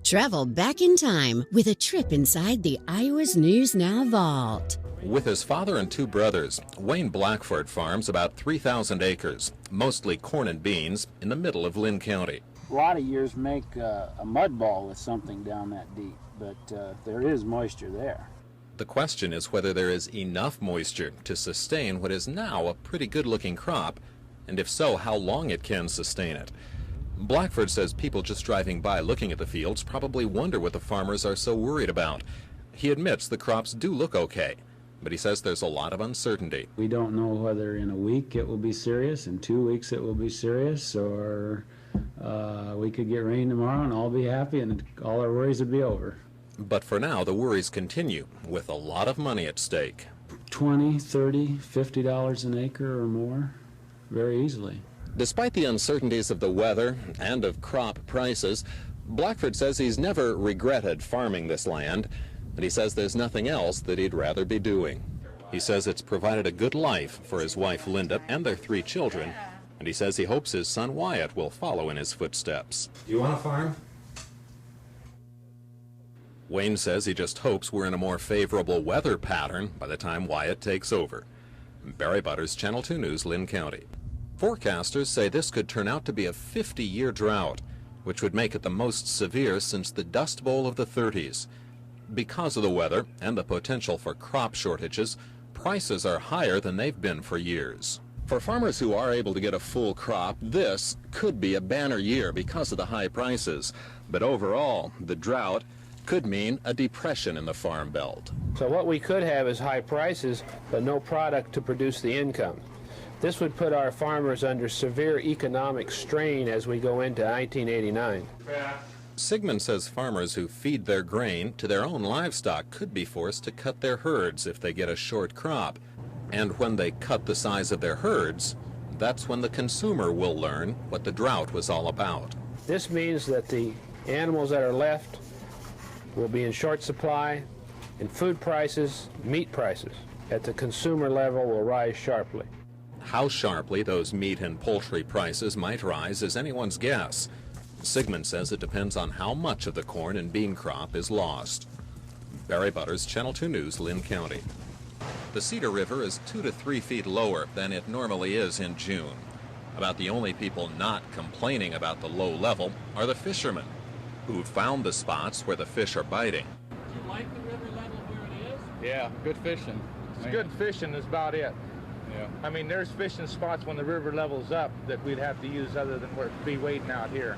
Travel back in time with a trip inside the Iowa's News Now vault. With his father and two brothers, Wayne Blackford farms about 3,000 acres, mostly corn and beans, in the middle of Linn County. A lot of years make a mud ball with something down that deep, but there is moisture there. The question is whether there is enough moisture to sustain what is now a pretty good-looking crop, and if so, how long it can sustain it. Blackford says people just driving by looking at the fields probably wonder what the farmers are so worried about. He admits the crops do look okay, but he says there's a lot of uncertainty. We don't know whether in a week it will be serious, in 2 weeks it will be serious, or we could get rain tomorrow and all be happy and all our worries would be over. But for now, the worries continue, with a lot of money at stake. $20, $30, $50 an acre or more, very easily. Despite the uncertainties of the weather and of crop prices, Blackford says he's never regretted farming this land, but he says there's nothing else that he'd rather be doing. He says it's provided a good life for his wife Linda and their 3 children, and he says he hopes his son Wyatt will follow in his footsteps. You want to farm? Wayne says he just hopes we're in a more favorable weather pattern by the time Wyatt takes over. Barry Butters, Channel 2 News, Linn County. Forecasters say this could turn out to be a 50-year drought, which would make it the most severe since the Dust Bowl of the 30s. Because of the weather and the potential for crop shortages, prices are higher than they've been for years. For farmers who are able to get a full crop, this could be a banner year because of the high prices. But overall, the drought could mean a depression in the farm belt. So what we could have is high prices, but no product to produce the income. This would put our farmers under severe economic strain as we go into 1989. Sigmund says farmers who feed their grain to their own livestock could be forced to cut their herds if they get a short crop. And when they cut the size of their herds, that's when the consumer will learn what the drought was all about. This means that the animals that are left will be in short supply, and food prices, meat prices, at the consumer level will rise sharply. How sharply those meat and poultry prices might rise is anyone's guess. Sigmund says it depends on how much of the corn and bean crop is lost. Barry Butters, Channel 2 News, Linn County. The Cedar River is 2 to 3 feet lower than it normally is in June. About the only people not complaining about the low level are the fishermen, who found the spots where the fish are biting. Do you like the river level where it is? Yeah, good fishing. It's good fishing is about it. Yeah. I mean, there's fishing spots when the river level's up that we'd have to use other than be waiting out here.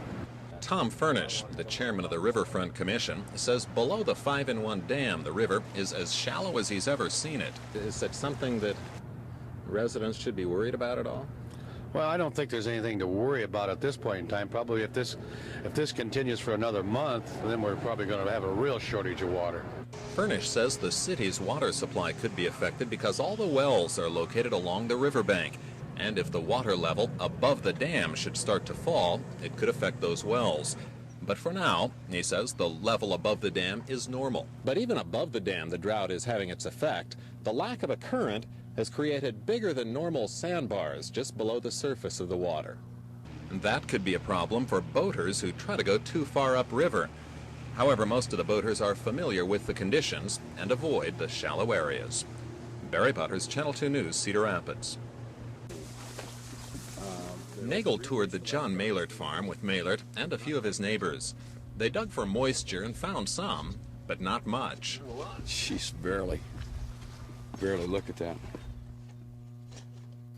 Tom Furnish, the chairman of the Riverfront Commission, says below the 5-in-1 dam, the river is as shallow as he's ever seen it. Is that something that residents should be worried about at all? Well, I don't think there's anything to worry about at this point in time. Probably if this continues for another month, then we're probably going to have a real shortage of water. Furnish says the city's water supply could be affected because all the wells are located along the riverbank. And if the water level above the dam should start to fall, it could affect those wells. But for now, he says the level above the dam is normal. But even above the dam, the drought is having its effect. The lack of a current has created bigger than normal sandbars just below the surface of the water. And that could be a problem for boaters who try to go too far upriver. However, most of the boaters are familiar with the conditions and avoid the shallow areas. Barry Butters, Channel 2 News, Cedar Rapids. Nagel toured the John Maylert farm with Maylert and a few of his neighbors. They dug for moisture and found some, but not much. Jeez, barely. Look at that.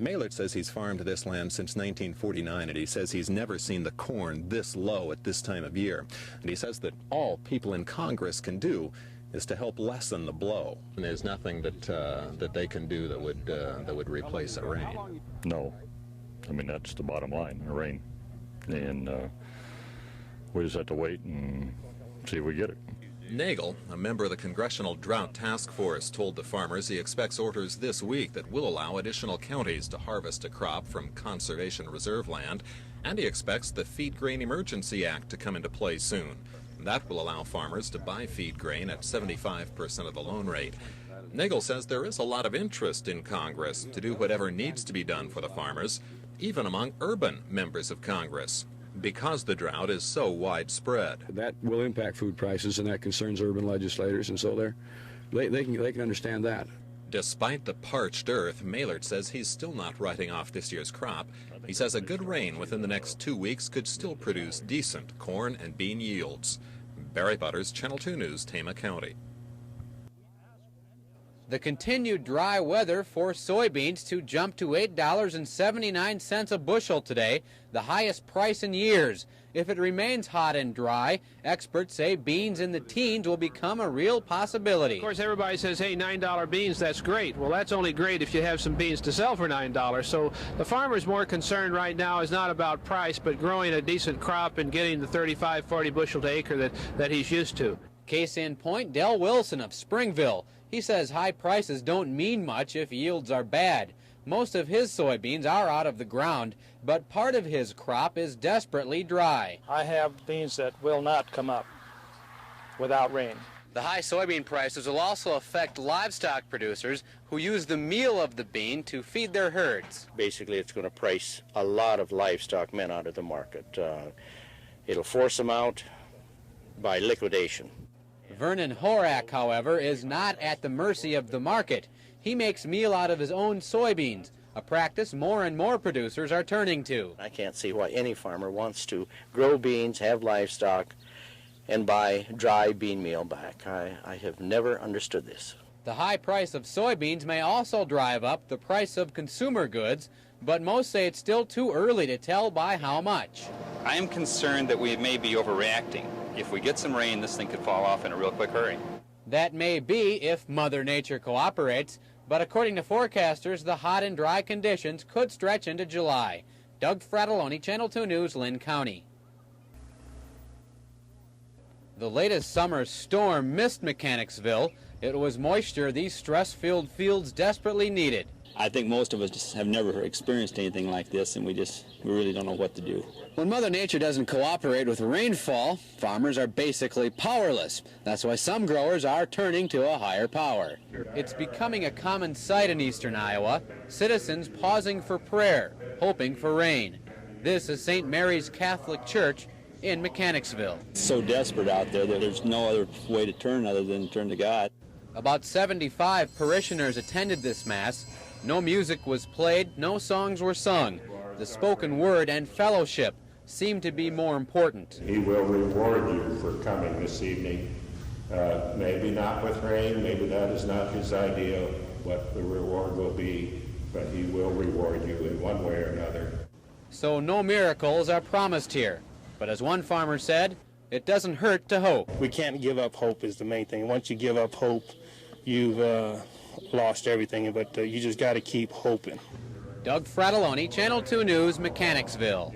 Maylert says he's farmed this land since 1949, and he says he's never seen the corn this low at this time of year. And he says that all people in Congress can do is to help lessen the blow. And there's nothing that they can do that would replace a rain. No. I mean, that's the bottom line, the rain. And we just have to wait and see if we get it. Nagel, a member of the Congressional Drought Task Force, told the farmers he expects orders this week that will allow additional counties to harvest a crop from conservation reserve land, and he expects the Feed Grain Emergency Act to come into play soon. That will allow farmers to buy feed grain at 75% of the loan rate. Nagel says there is a lot of interest in Congress to do whatever needs to be done for the farmers, even among urban members of Congress. because the drought is so widespread. That will impact food prices, and that concerns urban legislators, and so they can understand that. Despite the parched earth, Maylard says he's still not writing off this year's crop. He says a good rain within the next 2 weeks could still produce decent corn and bean yields. Barry Butters, Channel 2 News, Tama County. The continued dry weather forced soybeans to jump to $8.79 a bushel today, the highest price in years. If it remains hot and dry, experts say beans in the teens will become a real possibility. Of course, everybody says, hey, $9 beans, that's great. Well, that's only great if you have some beans to sell for $9. So the farmer's more concerned right now is not about price, but growing a decent crop and getting the 35, 40 bushel to acre that he's used to. Case in point, Del Wilson of Springville. He says high prices don't mean much if yields are bad. Most of his soybeans are out of the ground, but part of his crop is desperately dry. I have beans that will not come up without rain. The high soybean prices will also affect livestock producers who use the meal of the bean to feed their herds. Basically, it's going to price a lot of livestock men out of the market. It'll force them out by liquidation. Vernon Horak, however, is not at the mercy of the market. He makes meal out of his own soybeans, a practice more and more producers are turning to. I can't see why any farmer wants to grow beans, have livestock, and buy dry bean meal back. I have never understood this. The high price of soybeans may also drive up the price of consumer goods, but most say it's still too early to tell by how much. I am concerned that we may be overreacting. If we get some rain, this thing could fall off in a real quick hurry. That may be if Mother Nature cooperates, but according to forecasters, the hot and dry conditions could stretch into July. Doug Fratelloni, Channel 2 News, Lynn County. The latest summer storm missed Mechanicsville. It was moisture these stress-filled fields desperately needed. I think most of us just have never experienced anything like this, and we really don't know what to do. When Mother Nature doesn't cooperate with rainfall, farmers are basically powerless. That's why some growers are turning to a higher power. It's becoming a common sight in eastern Iowa, citizens pausing for prayer, hoping for rain. This is St. Mary's Catholic Church in Mechanicsville. It's so desperate out there that there's no other way to turn other than turn to God. About 75 parishioners attended this Mass. No music was played, no songs were sung. The spoken word and fellowship seemed to be more important. He will reward you for coming this evening. Maybe not with rain, maybe that is not his idea what the reward will be, but he will reward you in one way or another. So no miracles are promised here. But as one farmer said, it doesn't hurt to hope. We can't give up hope is the main thing. Once you give up hope, you've lost everything, but you just got to keep hoping. Doug Fratelloni, Channel 2 News, Mechanicsville.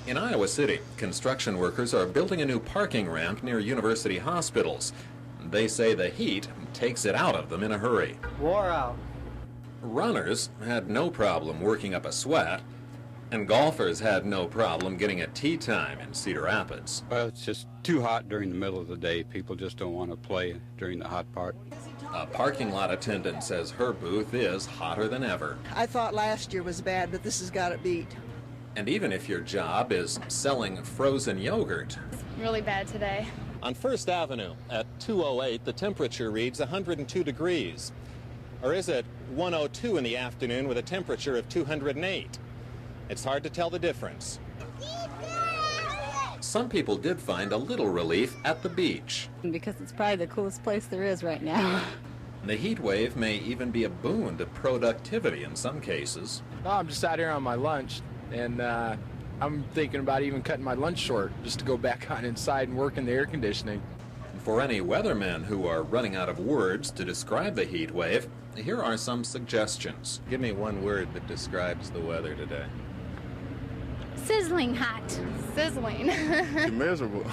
In Iowa City, construction workers are building a new parking ramp near university hospitals. They say the heat takes it out of them in a hurry. Wore out. Runners had no problem working up a sweat, and golfers had no problem getting a tee time in Cedar Rapids. Well, it's just too hot during the middle of the day. People just don't want to play during the hot part. A parking lot attendant says her booth is hotter than ever. I thought last year was bad, but this has got it beat. And even if your job is selling frozen yogurt. It's really bad today. On First Avenue at 2:08, the temperature reads 102 degrees. Or is it 1:02 in the afternoon with a temperature of 208? It's hard to tell the difference. Some people did find a little relief at the beach. Because it's probably the coolest place there is right now. The heat wave may even be a boon to productivity in some cases. Oh, I'm just out here on my lunch, and I'm thinking about even cutting my lunch short just to go back on inside and work in the air conditioning. For any weathermen who are running out of words to describe the heat wave, here are some suggestions. Give me one word that describes the weather today. Sizzling hot. Sizzling. Miserable.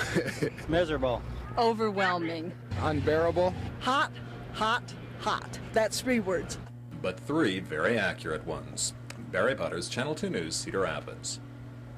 Miserable. Overwhelming. Unbearable. Hot, hot, hot. That's 3 words. But 3 very accurate ones. Barry Butters, Channel 2 News, Cedar Rapids.